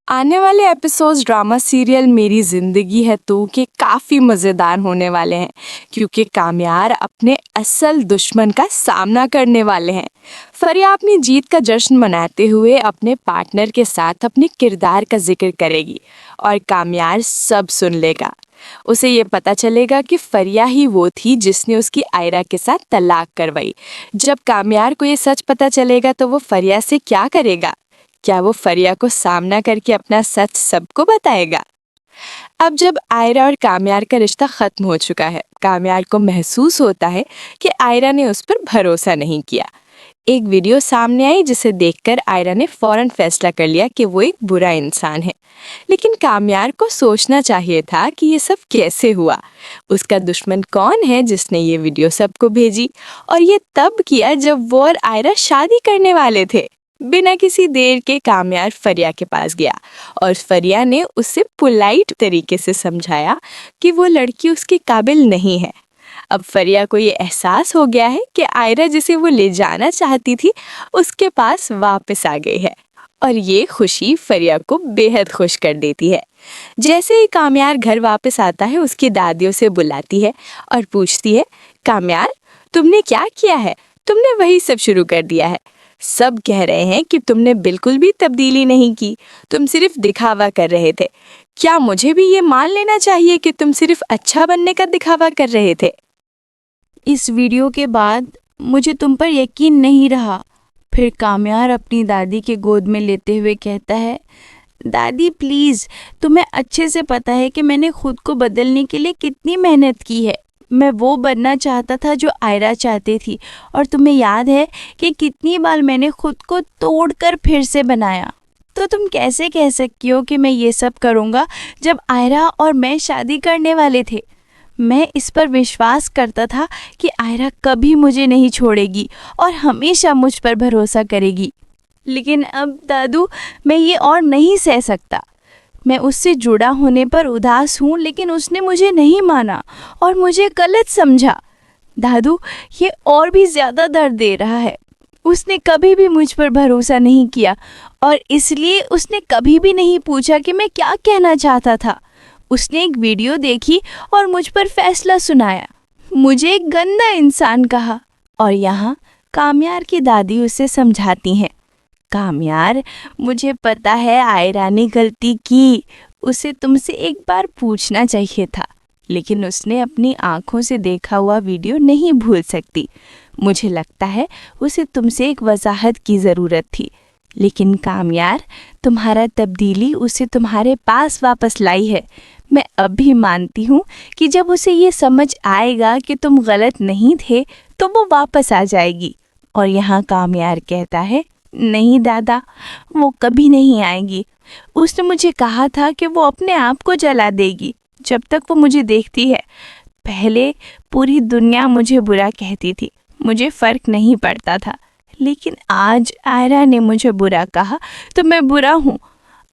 आने वाले episodes drama serial मेरी जिंदगी है तू के काफी मजेदार होने वाले हैं क्योंकि कामयार अपने असल दुश्मन का सामना करने वाले हैं। फरिया अपनी जीत का जश्न मनाते हुए अपने पार्टनर के साथ अपने किरदार का जिक्र करेगी और कामयार सब सुन लेगा। उसे ये पता चलेगा कि फरिया ही वो थी जिसने उसकी आयरा के साथ तलाक करवाई। जब कामयार को ये सच पता चलेगा तो वो फरिया से क्या करेगा? क्या वो फरिया को सामना करके अपना सच सबको बताएगा? अब जब आयरा और कामयार का रिश्ता खत्म हो चुका है, कामयार को महसूस होता है कि आयरा ने उस पर भरोसा नहीं किया। एक वीडियो सामने आई जिसे देखकर आयरा ने फौरन फैसला कर लिया कि वो एक बुरा इंसान है। लेकिन कामयार को सोचना चाहिए था कि ये सब कैसे हुआ। उसका दुश्मन कौन है जिसने ये वीडियो सबको भेजी, और ये तब किया जब वो और आयरा शादी करने वाले थे। बिना किसी देर के कामयार फरिया के पास गया और फरिया ने उसे पोलाइट तरीके से समझाया कि वो लड़की उसके काबिल नहीं है। अब फरिया को ये एहसास हो गया है कि आयरा जिसे वो ले जाना चाहती थी उसके पास वापस आ गई है, और ये खुशी फरिया को बेहद खुश कर देती है। जैसे ही कामयार घर वापस आता है, उसकी दादी उसे बुलाती है और पूछती है, कामयार तुमने क्या किया है? तुमने वही सब शुरू कर दिया है। सब कह रहे हैं कि तुमने बिल्कुल भी तब्दीली नहीं की, तुम सिर्फ दिखावा कर रहे थे। क्या मुझे भी ये मान लेना चाहिए कि तुम सिर्फ अच्छा बनने का दिखावा कर रहे थे? इस वीडियो के बाद मुझे तुम पर यकीन नहीं रहा। फिर कामयार अपनी दादी के गोद में लेते हुए कहता है, दादी प्लीज़, तुम्हें अच्छे से पता है कि मैंने खुद को बदलने के लिए कितनी मेहनत की है। मैं वो बनना चाहता था जो आयरा चाहती थी, और तुम्हें याद है कि कितनी बार मैंने खुद को तोड़कर फिर से बनाया। तो तुम कैसे कह सकती हो कि मैं ये सब करूँगा जब आयरा और मैं शादी करने वाले थे? मैं इस पर विश्वास करता था कि आयरा कभी मुझे नहीं छोड़ेगी और हमेशा मुझ पर भरोसा करेगी। लेकिन अब दादू, मैं ये और नहीं सह सकता। मैं उससे जुड़ा होने पर उदास हूँ, लेकिन उसने मुझे नहीं माना और मुझे गलत समझा। दादू, ये और भी ज़्यादा दर्द दे रहा है। उसने कभी भी मुझ पर भरोसा नहीं किया और इसलिए उसने कभी भी नहीं पूछा कि मैं क्या कहना चाहता था। उसने एक वीडियो देखी और मुझ पर फैसला सुनाया, मुझे एक गंदा इंसान कहा। और यहाँ कामयार की दादी उसे समझाती हैं, कामयार, मुझे पता है आयरा ने गलती की, उसे तुमसे एक बार पूछना चाहिए था, लेकिन उसने अपनी आंखों से देखा हुआ वीडियो नहीं भूल सकती। मुझे लगता है उसे तुमसे एक वजाहत की ज़रूरत थी, लेकिन कामयार, तुम्हारा तब्दीली उसे तुम्हारे पास वापस लाई है। मैं अब भी मानती हूँ कि जब उसे ये समझ आएगा कि तुम गलत नहीं थे तो वो वापस आ जाएगी। और यहाँ कामयार कहता है, नहीं दादा, वो कभी नहीं आएगी। उसने मुझे कहा था कि वो अपने आप को जला देगी जब तक वो मुझे देखती है। पहले पूरी दुनिया मुझे बुरा कहती थी, मुझे फ़र्क नहीं पड़ता था, लेकिन आज आयरा ने मुझे बुरा कहा तो मैं बुरा हूँ।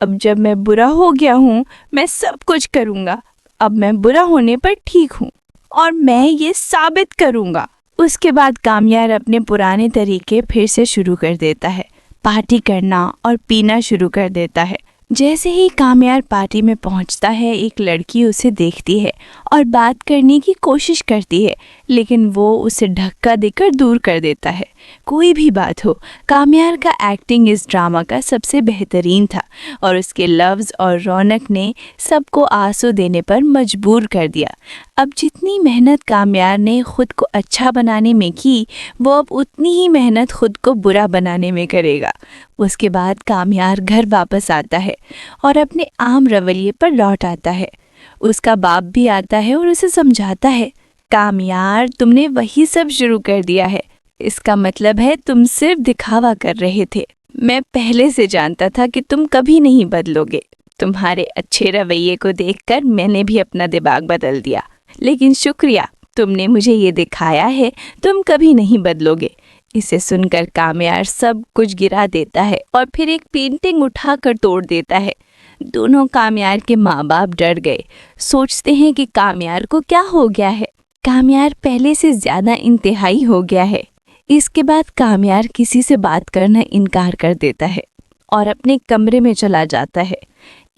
अब जब मैं बुरा हो गया हूँ, मैं सब कुछ करूँगा। अब मैं बुरा होने पर ठीक हूँ और मैं ये साबित करूँगा। उसके बाद कामयार अपने पुराने तरीके फिर से शुरू कर देता है, पार्टी करना और पीना शुरू कर देता है। जैसे ही कामयार पार्टी में पहुंचता है, एक लड़की उसे देखती है और बात करने की कोशिश करती है, लेकिन वो उसे धक्का देकर दूर कर देता है। कोई भी बात हो, कामयार का एक्टिंग इस ड्रामा का सबसे बेहतरीन था और उसके लफ्ज़ और रौनक ने सबको आंसू देने पर मजबूर कर दिया। अब जितनी मेहनत कामयार ने खुद को अच्छा बनाने में की, वो अब उतनी ही मेहनत खुद को बुरा बनाने में करेगा। उसके बाद कामयार घर वापस आता है और अपने आम रवैये पर लौट आता है। उसका बाप भी आता है और उसे समझाता है, कामयार, तुमने वही सब शुरू कर दिया है। इसका मतलब है तुम सिर्फ दिखावा कर रहे थे। मैं पहले से जानता था कि तुम कभी नहीं बदलोगे। तुम्हारे अच्छे रवैये को देखकर मैंने भी अपना दिमाग बदल दिया, लेकिन शुक्रिया, तुमने मुझे ये दिखाया है तुम कभी नहीं बदलोगे। इसे सुनकर कामयार सब कुछ गिरा देता है और फिर एक पेंटिंग उठाकर तोड़ देता है। दोनों कामयार के माँ बाप डर गए, सोचते हैं कि कामयार को क्या हो गया है। कामयार पहले से ज़्यादा इंतहाई हो गया है। इसके बाद कामयार किसी से बात करना इनकार कर देता है और अपने कमरे में चला जाता है।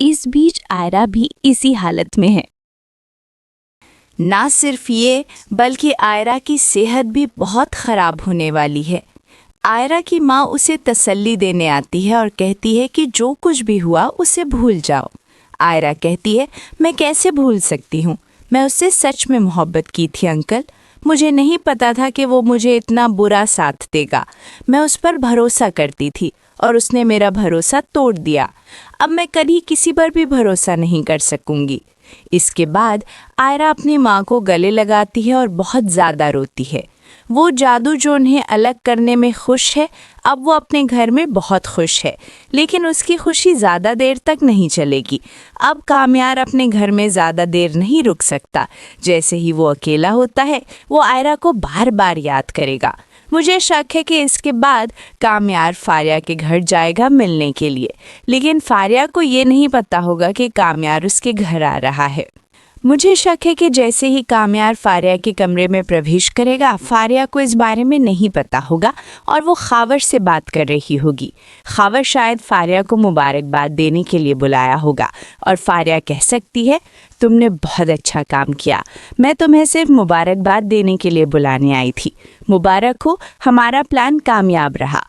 इस बीच आयरा भी इसी हालत में है। ना सिर्फ ये बल्कि आयरा की सेहत भी बहुत ख़राब होने वाली है। आयरा की माँ उसे तसल्ली देने आती है और कहती है कि जो कुछ भी हुआ उसे भूल जाओ। आयरा कहती है, मैं कैसे भूल सकती हूँ, मैं उससे सच में मोहब्बत की थी अंकल। मुझे नहीं पता था कि वो मुझे इतना बुरा साथ देगा। मैं उस पर भरोसा करती थी और उसने मेरा भरोसा तोड़ दिया। अब मैं कभी किसी पर भी भरोसा नहीं कर सकूंगी। इसके बाद आयरा अपनी माँ को गले लगाती है और बहुत ज़्यादा रोती है। वो जादू जो उन्हें अलग करने में खुश है, अब वो अपने घर में बहुत खुश है, लेकिन उसकी खुशी ज़्यादा देर तक नहीं चलेगी। अब कामयार अपने घर में ज़्यादा देर नहीं रुक सकता। जैसे ही वो अकेला होता है, वो आयरा को बार बार याद करेगा। मुझे शक है कि इसके बाद कामयार फारिया के घर जाएगा मिलने के लिए, लेकिन फारिया को ये नहीं पता होगा कि कामयार उसके घर आ रहा है। मुझे शक है कि जैसे ही कामयार फारिया के कमरे में प्रवेश करेगा, फारिया को इस बारे में नहीं पता होगा और वो खावर से बात कर रही होगी। खावर शायद फारिया को मुबारकबाद देने के लिए बुलाया होगा और फारिया कह सकती है, तुमने बहुत अच्छा काम किया, मैं तुम्हें सिर्फ मुबारकबाद देने के लिए बुलाने आई थी। मुबारक हो, हमारा प्लान कामयाब रहा।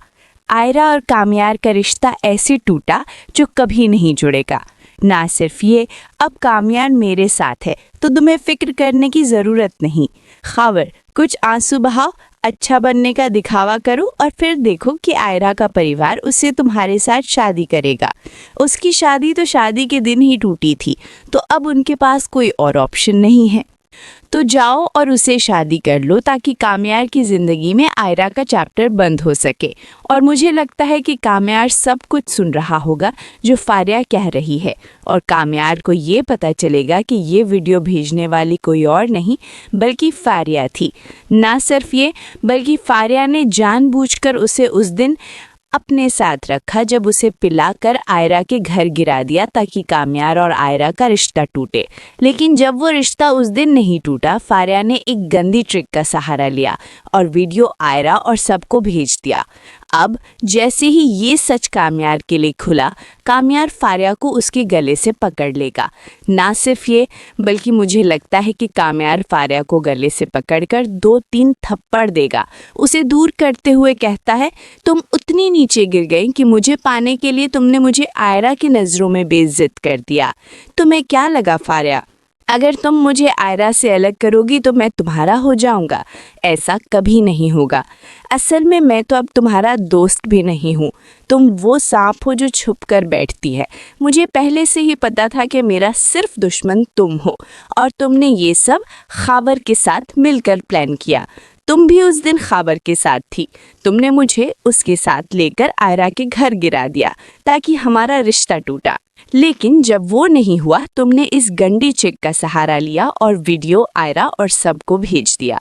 आयरा और कामयार का रिश्ता ऐसे टूटा जो कभी नहीं जुड़ेगा। ना सिर्फ ये, अब कामयार मेरे साथ है तो तुम्हें फिक्र करने की ज़रूरत नहीं। खावर, कुछ आंसू बहाओ, अच्छा बनने का दिखावा करो और फिर देखो कि आयरा का परिवार उससे तुम्हारे साथ शादी करेगा। उसकी शादी तो शादी के दिन ही टूटी थी, तो अब उनके पास कोई और ऑप्शन नहीं है। तो जाओ और उसे शादी कर लो ताकि कामयार की ज़िंदगी में आयरा का चैप्टर बंद हो सके। और मुझे लगता है कि कामयार सब कुछ सुन रहा होगा जो फारिया कह रही है, और कामयार को ये पता चलेगा कि ये वीडियो भेजने वाली कोई और नहीं बल्कि फारिया थी। ना सिर्फ ये, बल्कि फारिया ने जानबूझकर उसे उस दिन अपने साथ रखा जब उसे पिलाकर आयरा के घर गिरा दिया ताकि कामयार और आयरा का रिश्ता टूटे। लेकिन जब वो रिश्ता उस दिन नहीं टूटा, फारिया ने एक गंदी ट्रिक का सहारा लिया और वीडियो आयरा और सबको भेज दिया। अब जैसे ही ये सच कामयार के लिए खुला, कामयार फारिया को उसके गले से पकड़ लेगा। ना सिर्फ ये, बल्कि मुझे लगता है कि कामयार फारिया को गले से पकड़कर 2-3 थप्पड़ देगा। उसे दूर करते हुए कहता है, तुम उतनी नीचे गिर गई कि मुझे पाने के लिए तुमने मुझे आयरा की नज़रों में बेइज्जत कर दिया। तुम्हें क्या लगा फारिया, अगर तुम मुझे आयरा से अलग करोगी तो मैं तुम्हारा हो जाऊंगा? ऐसा कभी नहीं होगा। असल में मैं तो अब तुम्हारा दोस्त भी नहीं हूँ। तुम वो सांप हो जो छुप कर बैठती है। मुझे पहले से ही पता था कि मेरा सिर्फ दुश्मन तुम हो, और तुमने ये सब खावर के साथ मिलकर प्लान किया। तुम भी उस दिन खावर के साथ थी। तुमने मुझे उसके साथ लेकर आयरा के घर गिरा दिया ताकि हमारा रिश्ता टूटा। लेकिन जब वो नहीं हुआ, तुमने इस गंदी चिक का सहारा लिया और वीडियो आयरा और सबको भेज दिया।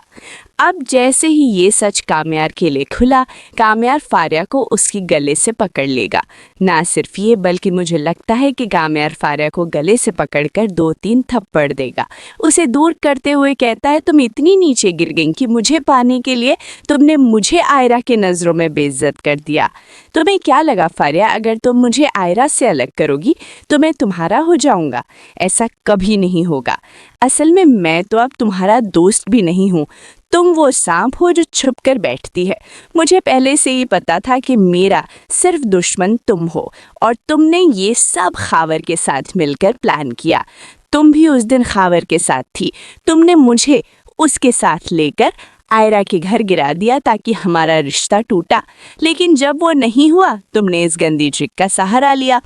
अब जैसे ही ये सच कामयार के लिए खुला, कामयार फारिया को उसकी गले से पकड़ लेगा। ना सिर्फ ये, बल्कि मुझे लगता है कि कामयार फारिया को गले से पकड़कर 2-3 थप्पड़ देगा। उसे दूर करते हुए कहता है, तुम इतनी नीचे गिर गई कि मुझे पाने के लिए तुमने मुझे आयरा के नज़रों में बेइज्जत कर दिया। तुम्हें क्या लगा फारिया, अगर तुम मुझे आयरा से अलग करोगी तो मैं तुम्हारा हो जाऊंगा? ऐसा कभी नहीं होगा। असल में मैं तो अब तुम्हारा दोस्त भी नहीं हूँ। तुम वो सांप हो जो छुप कर बैठती है। मुझे पहले से ही पता था कि मेरा सिर्फ दुश्मन तुम हो, और तुमने ये सब खावर के साथ मिलकर प्लान किया। तुम भी उस दिन खावर के साथ थी। तुमने मुझे उसके साथ लेकर आयरा के घर गिरा दिया ताकि हमारा रिश्ता टूटा। लेकिन जब वो नहीं हुआ, तुमने इस गंदी ट्रिक का सहारा लिया।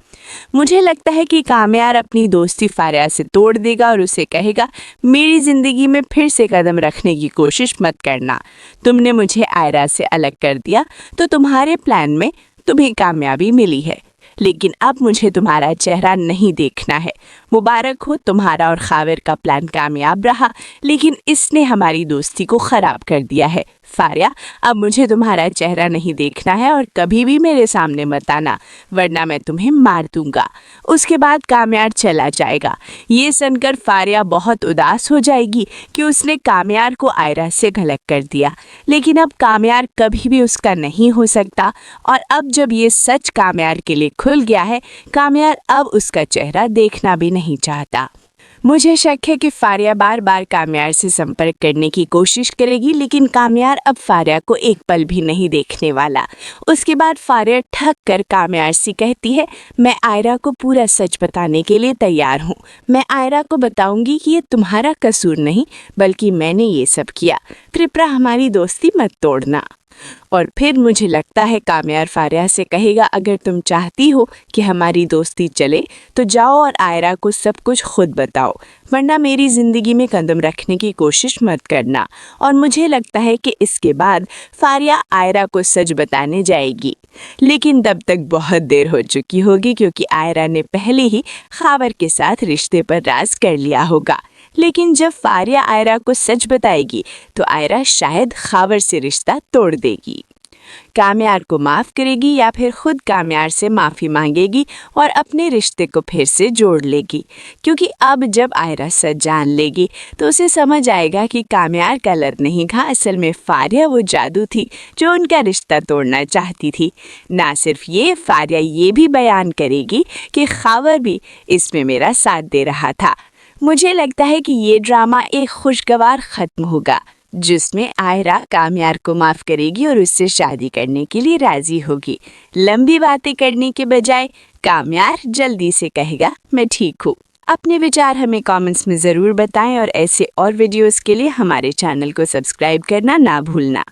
मुझे लगता है कि कामयार अपनी दोस्ती फारिया से तोड़ देगा और उसे कहेगा, मेरी ज़िंदगी में फिर से कदम रखने की कोशिश मत करना। तुमने मुझे आयरा से अलग कर दिया तो तुम्हारे प्लान में तुम्हें कामयाबी मिली है, लेकिन अब मुझे तुम्हारा चेहरा नहीं देखना है। मुबारक हो, तुम्हारा और खावर का प्लान कामयाब रहा, लेकिन इसने हमारी दोस्ती को ख़राब कर दिया है। फारिया, अब मुझे तुम्हारा चेहरा नहीं देखना है और कभी भी मेरे सामने मत आना, वरना मैं तुम्हें मार दूंगा। उसके बाद काम्यार चला जाएगा। ये सुनकर फारिया बहुत उदास हो जाएगी कि उसने काम्यार को आयरा से गलत कर दिया, लेकिन अब काम्यार कभी भी उसका नहीं हो सकता। और अब जब ये सच काम्यार के लिए खुल गया है, काम्यार अब उसका चेहरा देखना भी नहीं चाहता। मुझे शक है कि फारिया बार बार काम्यार से संपर्क करने की कोशिश करेगी, लेकिन काम्यार अब फारिया को एक पल भी नहीं देखने वाला। उसके बाद फारिया ठग कर काम्यार से कहती है, मैं आयरा को पूरा सच बताने के लिए तैयार हूँ। मैं आयरा को बताऊंगी कि ये तुम्हारा कसूर नहीं, बल्कि मैंने ये सब किया। कृपया हमारी दोस्ती मत तोड़ना। और फिर मुझे लगता है काम्यार फारिया से कहेगा, अगर तुम चाहती हो कि हमारी दोस्ती चले तो जाओ और आयरा को सब कुछ खुद बताओ, वरना मेरी ज़िंदगी में कदम रखने की कोशिश मत करना। और मुझे लगता है कि इसके बाद फारिया आयरा को सच बताने जाएगी, लेकिन तब तक बहुत देर हो चुकी होगी, क्योंकि आयरा ने पहले ही खावर के साथ रिश्ते पर राज कर लिया होगा। लेकिन जब फारिया आयरा को सच बताएगी तो आयरा शायद खावर से रिश्ता तोड़ देगी, काम्यार को माफ़ करेगी या फिर खुद काम्यार से माफ़ी मांगेगी और अपने रिश्ते को फिर से जोड़ लेगी। क्योंकि अब जब आयरा सच जान लेगी तो उसे समझ आएगा कि काम्यार गलत नहीं था, असल में फारिया वो जादू थी जो उनका रिश्ता तोड़ना चाहती थी। ना सिर्फ ये, फारिया ये भी बयान करेगी कि खावर भी इसमें मेरा साथ दे रहा था। मुझे लगता है कि ये ड्रामा एक खुशगवार ख़त्म होगा, जिसमें आयरा काम्यार को माफ़ करेगी और उससे शादी करने के लिए राज़ी होगी। लंबी बातें करने के बजाय काम्यार जल्दी से कहेगा, मैं ठीक हूँ। अपने विचार हमें कमेंट्स में ज़रूर बताएं और ऐसे और वीडियोस के लिए हमारे चैनल को सब्सक्राइब करना ना भूलना।